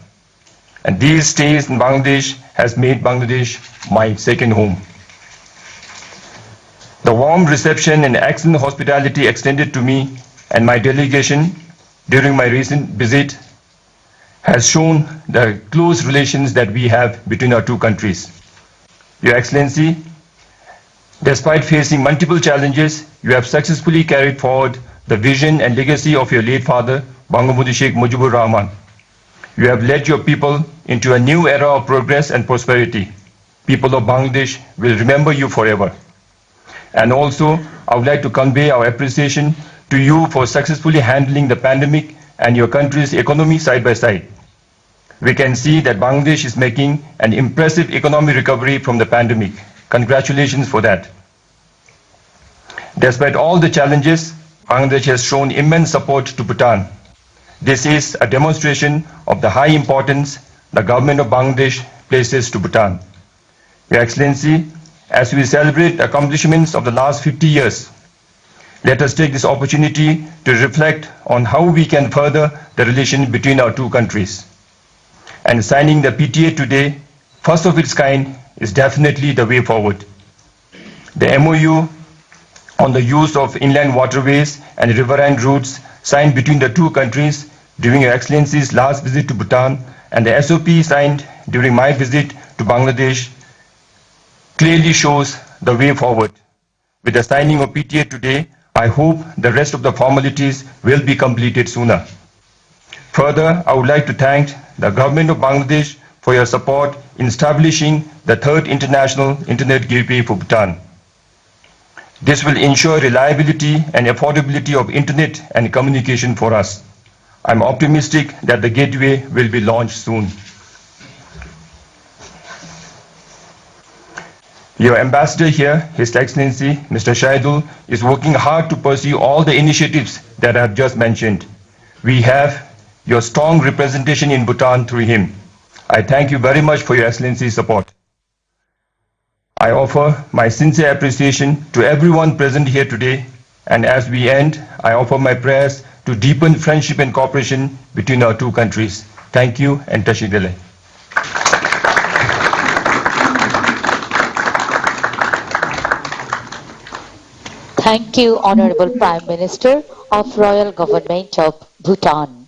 And these stays in Bangladesh has made Bangladesh my second home. The warm reception and excellent hospitality extended to me and my delegation during my recent visit has shown the close relations that we have between our two countries. Your Excellency, despite facing multiple challenges, you have successfully carried forward the vision and legacy of your late father, Bangabandhu Sheikh Mujibur Rahman. You have led your people into a new era of progress and prosperity. People of Bangladesh will remember you forever. And also, I would like to convey our appreciation to you for successfully handling the pandemic and your country's economy side by side. We can see that Bangladesh is making an impressive economic recovery from the pandemic. Congratulations for that. Despite all the challenges, Bangladesh has shown immense support to Bhutan. This is a demonstration of the high importance the government of Bangladesh places to Bhutan. Your Excellency, as we celebrate the accomplishments of the last 50 years, let us take this opportunity to reflect on how we can further the relation between our two countries. And signing the PTA today, first of its kind, is definitely the way forward. The MOU on the use of inland waterways and riverine routes signed between the two countries during Your Excellency's last visit to Bhutan and the SOP signed during my visit to Bangladesh clearly shows the way forward. With the signing of PTA today, I hope the rest of the formalities will be completed sooner. Further, I would like to thank the government of Bangladesh for your support in establishing the third international internet gateway for Bhutan. This will ensure reliability and affordability of internet and communication for us. I'm optimistic that the gateway will be launched soon. Your ambassador here, His Excellency Mr. Shahidul, is working hard to pursue all the initiatives that I have just mentioned. We have your strong representation in Bhutan through him. I thank you very much for Your Excellency's support. I offer my sincere appreciation to everyone present here today, and as we end, I offer my prayers to deepen friendship and cooperation between our two countries. Thank you and Tashidele. Thank you, Honorable Prime Minister of Royal Government of Bhutan.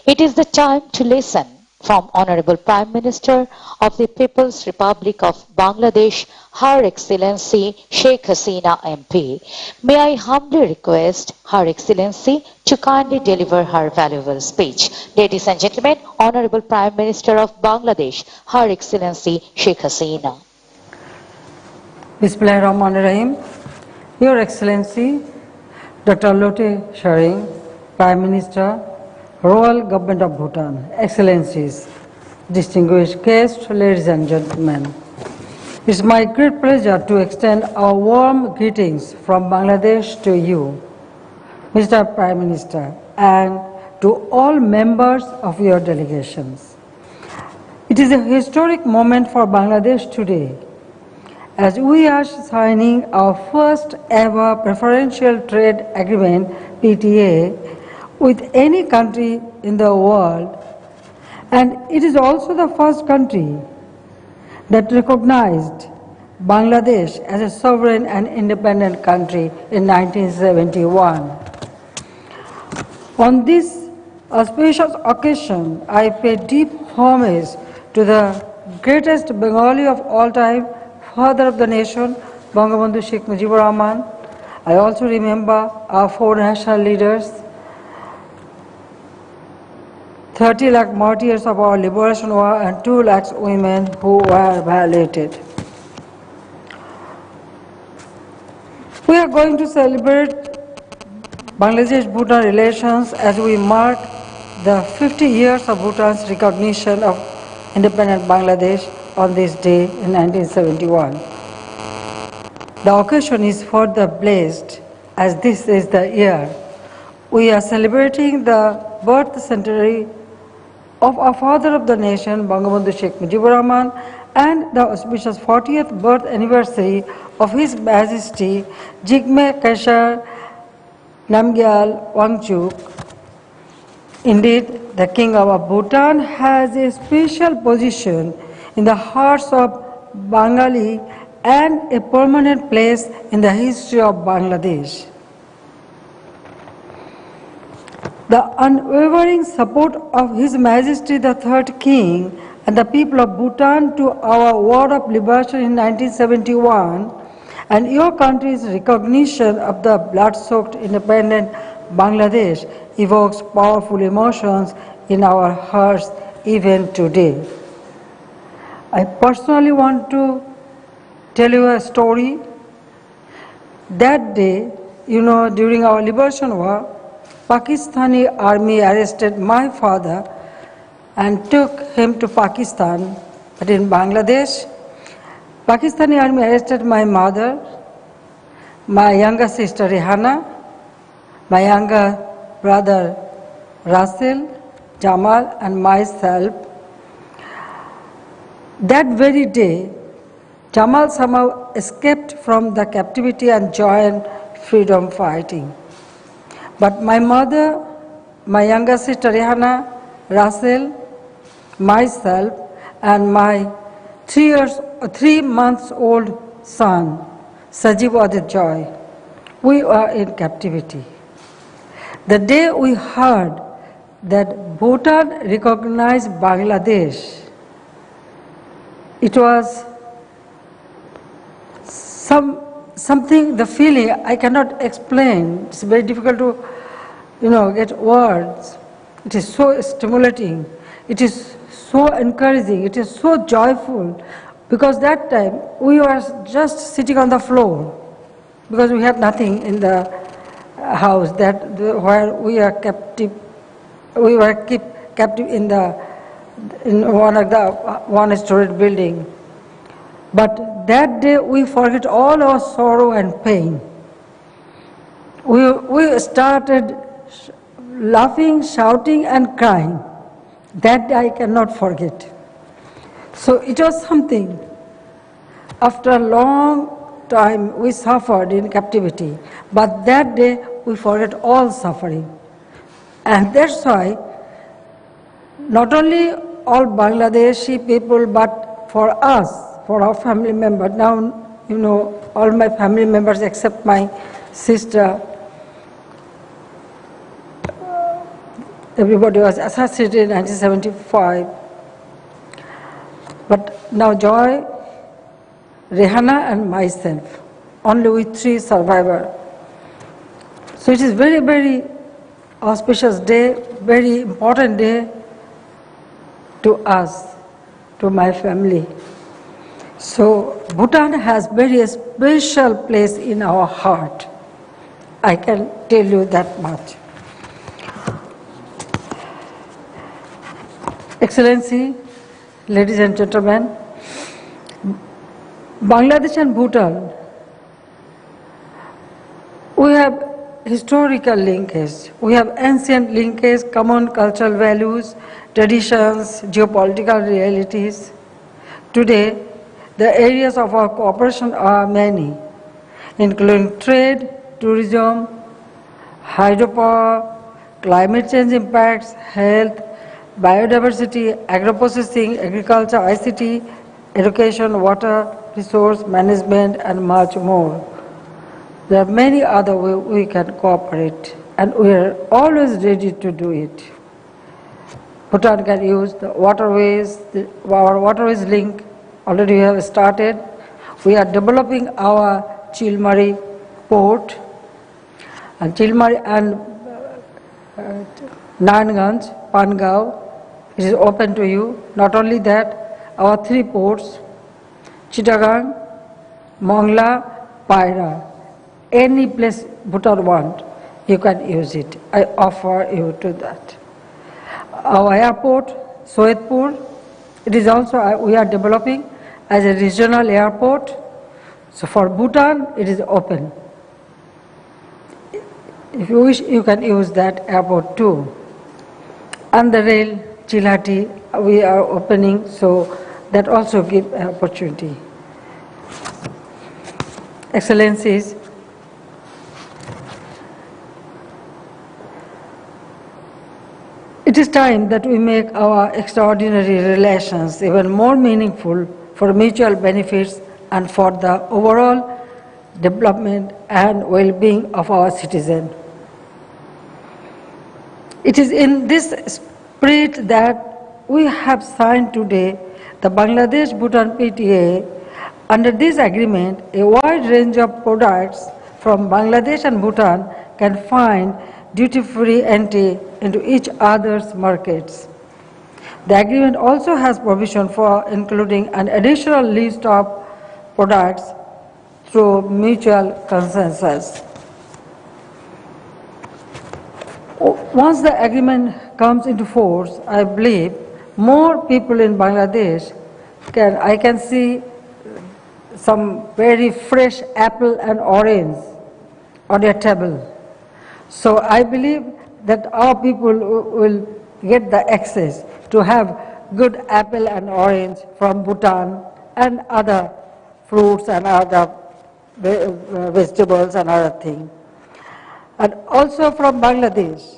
It is the time to listen from Honorable Prime Minister of the People's Republic of Bangladesh, Her Excellency Sheikh Hasina MP. May I humbly request Her Excellency to kindly deliver her valuable speech. Ladies and gentlemen, Honorable Prime Minister of Bangladesh, Her Excellency Sheikh Hasina. Bismillahirrahmanirrahim. Your Excellency, Dr. Lote Tshering, Prime Minister, Royal Government of Bhutan, Excellencies, distinguished guests, ladies and gentlemen. It's my great pleasure to extend our warm greetings from Bangladesh to you, Mr. Prime Minister, and to all members of your delegations. It is a historic moment for Bangladesh today, as we are signing our first ever preferential trade agreement, PTA, with any country in the world, and it is also the first country that recognized Bangladesh as a sovereign and independent country in 1971. On this auspicious occasion, I pay deep homage to the greatest Bengali of all time, father of the nation, Bangabandhu Sheikh Mujibur Rahman. I also remember our four national leaders, 30 lakh martyrs of our liberation war, and 2 lakhs women who were violated. We are going to celebrate Bangladesh-Bhutan relations as we mark the 50 years of Bhutan's recognition of independent Bangladesh on this day in 1971. The occasion is further blessed as this is the year we are celebrating the birth centenary of our father of the nation, Bangabandhu Sheikh Mujibur Rahman, and the auspicious 40th birth anniversary of His Majesty Jigme Khesar Namgyal Wangchuk. Indeed, the King of Bhutan has a special position in the hearts of Bengali and a permanent place in the history of Bangladesh. The unwavering support of His Majesty the Third King and the people of Bhutan to our war of liberation in 1971 and your country's recognition of the blood-soaked independent Bangladesh evokes powerful emotions in our hearts even today. I personally want to tell you a story. That day, during our liberation war, Pakistani army arrested my father and took him to Pakistan. But in Bangladesh, Pakistani army arrested my mother, my younger sister Rehana, my younger brother Russell, Jamal, and myself. That very day, Jamal somehow escaped from the captivity and joined freedom fighting. But my mother, my younger sister Rehana, Russell, myself, and my 3 months old son, Sajib Adit Joy, we were in captivity. The day we heard that Bhutan recognized Bangladesh, it was something, the feeling I cannot explain. It's very difficult to, get words. It is so stimulating. It is so encouraging. It is so joyful. Because that time we were just sitting on the floor because we had nothing in the house where we are captive. We were kept captive in one of the one-story building. But that day we forget all our sorrow and pain. We started laughing, shouting, and crying. That day I cannot forget. So it was something. After a long time we suffered in captivity, but that day we forget all suffering. And that's why not only all Bangladeshi people, but for us, for our family members. Now, all my family members except my sister, everybody was assassinated in 1975. But now Joy, Rehana, and myself, only we 3 survivors. So it is very, very auspicious day, very important day to us, to my family. So Bhutan has very special place in our heart. I can tell you that much. Excellency, ladies and gentlemen, Bangladesh and Bhutan, we have historical linkage, we have ancient linkage, common cultural values, traditions, geopolitical realities. Today, the areas of our cooperation are many, including trade, tourism, hydropower, climate change impacts, health, biodiversity, agro-processing, agriculture, ICT, education, water, resource management, and much more. There are many other ways we can cooperate, and we are always ready to do it. Bhutan can use the waterways, our waterways link, already we have started. We are developing our Chilmari port, and Chilmari and Narayanganj, Pangaon, it is open to you. Not only that, our 3 ports, Chittagong, Mongla, Paira, any place Bhutan want, you can use it. I offer you to that. Our airport, Soedpur, it is also, we are developing as a regional airport. So for Bhutan, it is open. If you wish, you can use that airport too. And the rail Chilhati we are opening, so that also give opportunity. Excellencies, it is time that we make our extraordinary relations even more meaningful for mutual benefits and for the overall development and well-being of our citizens. It is in this spirit that we have signed today the Bangladesh-Bhutan PTA. Under this agreement, a wide range of products from Bangladesh and Bhutan can find duty-free entry into each other's markets. The agreement also has provision for including an additional list of products through mutual consensus. Once the agreement comes into force, I believe more people in Bangladesh I can see some very fresh apple and orange on their table. So I believe that our people will get the access to have good apple and orange from Bhutan and other fruits and other vegetables and other things. And also from Bangladesh.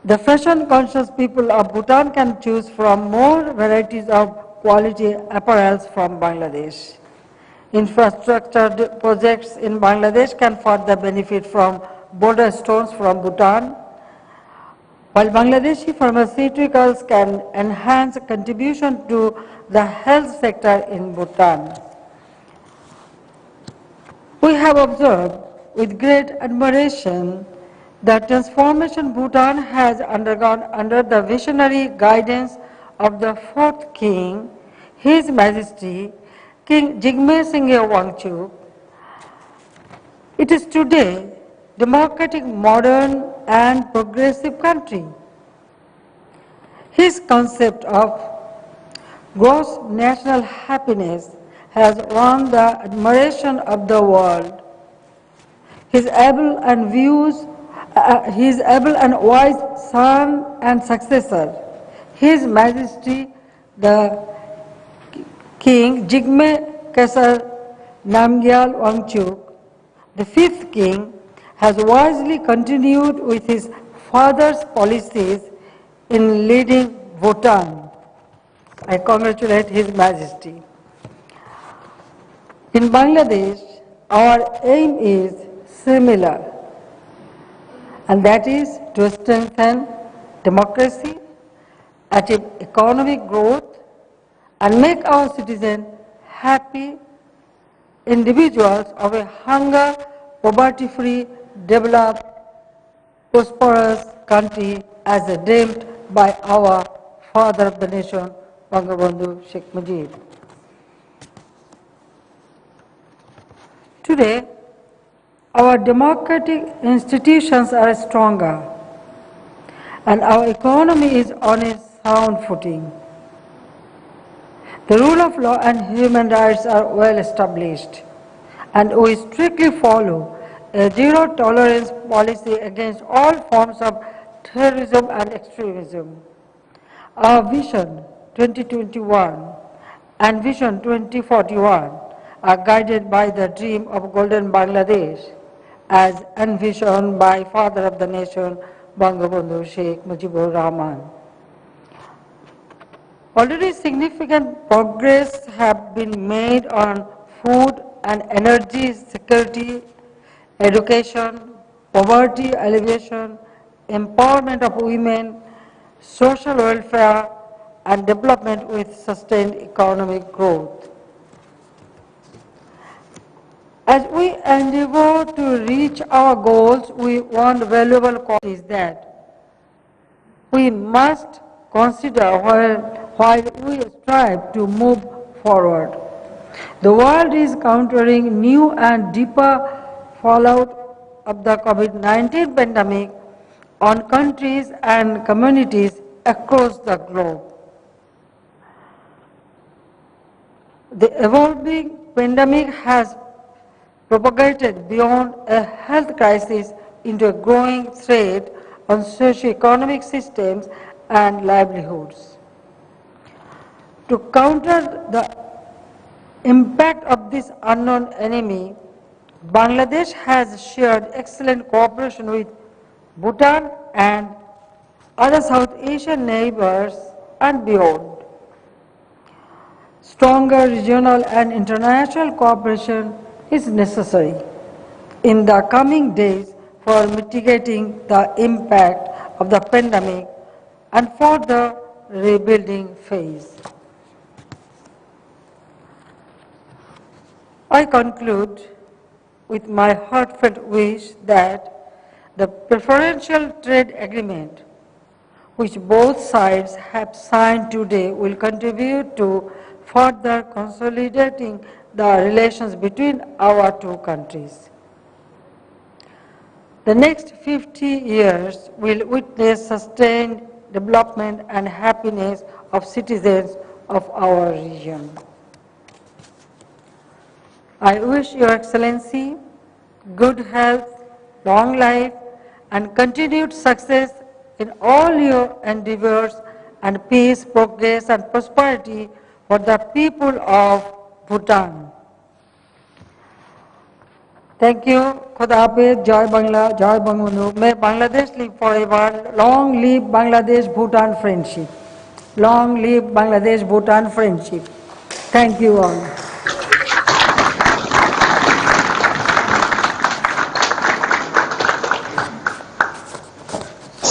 The fashion-conscious people of Bhutan can choose from more varieties of quality apparels from Bangladesh. Infrastructure projects in Bangladesh can further benefit from border stones from Bhutan, while Bangladeshi pharmaceuticals can enhance contribution to the health sector in Bhutan. We have observed with great admiration the transformation Bhutan has undergone under the visionary guidance of the fourth king, His Majesty, King Jigme Singye Wangchuck. It is today a democratic, modern and progressive country. His concept of gross national happiness has won the admiration of the world. His able and wise son and successor, His Majesty the King Jigme Khesar Namgyal Wangchuck, the fifth king, has wisely continued with his father's policies in leading Bhutan. I congratulate His Majesty. In Bangladesh, our aim is similar, and that is to strengthen democracy, achieve economic growth, and make our citizens happy individuals of a hunger, poverty-free, developed, prosperous country as dreamed by our father of the nation, Bangabandhu Sheikh Mujib. Today, our democratic institutions are stronger, and our economy is on a sound footing. The rule of law and human rights are well established, and we strictly follow a zero-tolerance policy against all forms of terrorism and extremism. Our Vision 2021 and Vision 2041 are guided by the dream of Golden Bangladesh as envisioned by Father of the Nation, Bangabandhu Sheikh Mujibur Rahman. Already significant progress have been made on food and energy security, education, poverty alleviation, empowerment of women, social welfare, and development with sustained economic growth. As we endeavor to reach our goals, one valuable quality is that we must consider while we strive to move forward. The world is countering new and deeper fallout of the COVID-19 pandemic on countries and communities across the globe. The evolving pandemic has propagated beyond a health crisis into a growing threat on socio-economic systems and livelihoods. To counter the impact of this unknown enemy, Bangladesh has shared excellent cooperation with Bhutan and other South Asian neighbors and beyond. Stronger regional and international cooperation is necessary in the coming days for mitigating the impact of the pandemic and for the rebuilding phase. I conclude with my heartfelt wish that the preferential trade agreement which both sides have signed today will contribute to further consolidating the relations between our two countries. The next 50 years will witness sustained development and happiness of citizens of our region. I wish Your Excellency good health, long life, and continued success in all your endeavors, and peace, progress, and prosperity for the people of Bhutan. Thank you. Khuda Hafiz, Jai Bangla, Jai Bangabandhu. May Bangladesh live forever. Long live Bangladesh-Bhutan friendship. Long live Bangladesh-Bhutan friendship. Thank you all.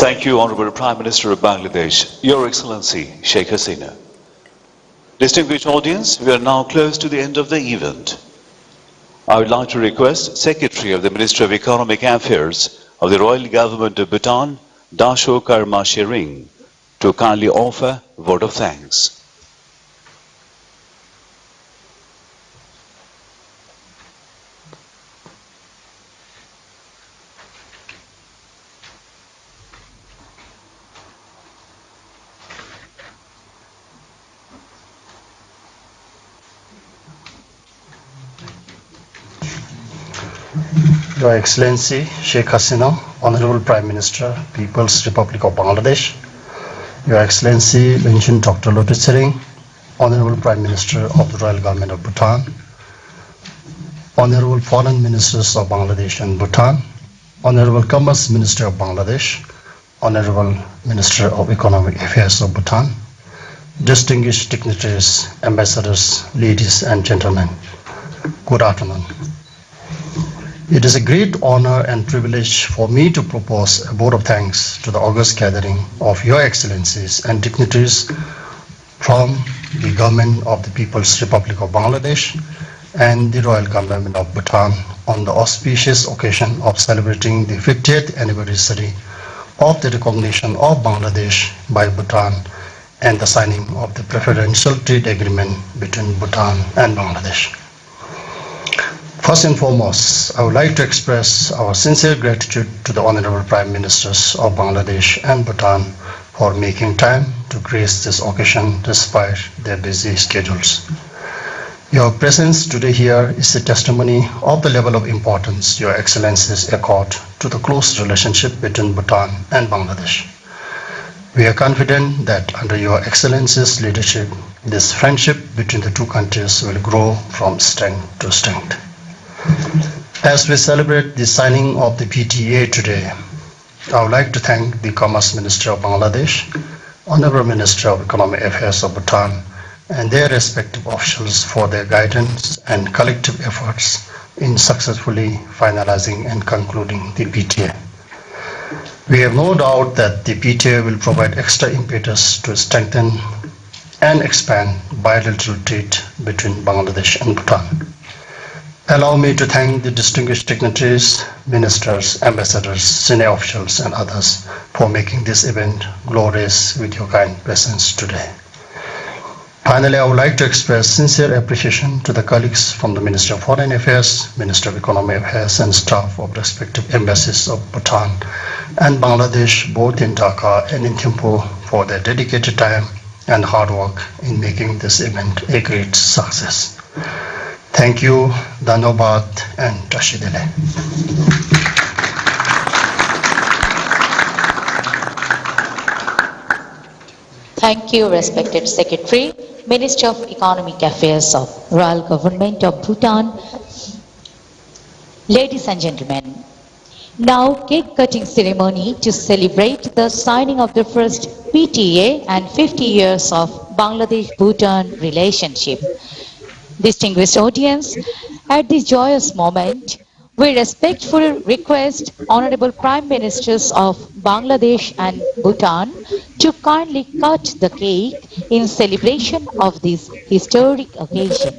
Thank you, Honorable Prime Minister of Bangladesh, Your Excellency Sheikh Hasina. Distinguished audience, we are now close to the end of the event. I would like to request Secretary of the Ministry of Economic Affairs of the Royal Government of Bhutan, Dasho Karma Shering, to kindly offer a vote of thanks. Your Excellency Sheikh Hasina, Honorable Prime Minister, People's Republic of Bangladesh, Your Excellency Lenchen Dr. Lote Tshering, Honorable Prime Minister of the Royal Government of Bhutan, Honorable Foreign Ministers of Bangladesh and Bhutan, Honorable Commerce Minister of Bangladesh, Honorable Minister of Economic Affairs of Bhutan, distinguished dignitaries, ambassadors, ladies and gentlemen, good afternoon. It is a great honor and privilege for me to propose a vote of thanks to the august gathering of Your Excellencies and dignitaries from the Government of the People's Republic of Bangladesh and the Royal Government of Bhutan on the auspicious occasion of celebrating the 50th anniversary of the recognition of Bangladesh by Bhutan and the signing of the preferential trade agreement between Bhutan and Bangladesh. First and foremost, I would like to express our sincere gratitude to the Honorable Prime Ministers of Bangladesh and Bhutan for making time to grace this occasion despite their busy schedules. Your presence today here is a testimony of the level of importance Your Excellencies accord to the close relationship between Bhutan and Bangladesh. We are confident that under Your Excellencies' leadership, this friendship between the two countries will grow from strength to strength. As we celebrate the signing of the PTA today, I would like to thank the Commerce Minister of Bangladesh, Honorable Minister of Economic Affairs of Bhutan, and their respective officials for their guidance and collective efforts in successfully finalizing and concluding the PTA. We have no doubt that the PTA will provide extra impetus to strengthen and expand bilateral trade between Bangladesh and Bhutan. Allow me to thank the distinguished dignitaries, ministers, ambassadors, senior officials, and others for making this event glorious with your kind presence today. Finally, I would like to express sincere appreciation to the colleagues from the Ministry of Foreign Affairs, Ministry of Economic Affairs, and staff of respective embassies of Bhutan and Bangladesh, both in Dhaka and in Thimphu, for their dedicated time and hard work in making this event a great success. Thank you, Dhanobad, and Tashidele. Thank you, respected Secretary, Minister of Economic Affairs of Royal Government of Bhutan. Ladies and gentlemen, now cake cutting ceremony to celebrate the signing of the first PTA and 50 years of Bangladesh-Bhutan relationship. Distinguished audience, at this joyous moment, we respectfully request Honorable Prime Ministers of Bangladesh and Bhutan to kindly cut the cake in celebration of this historic occasion.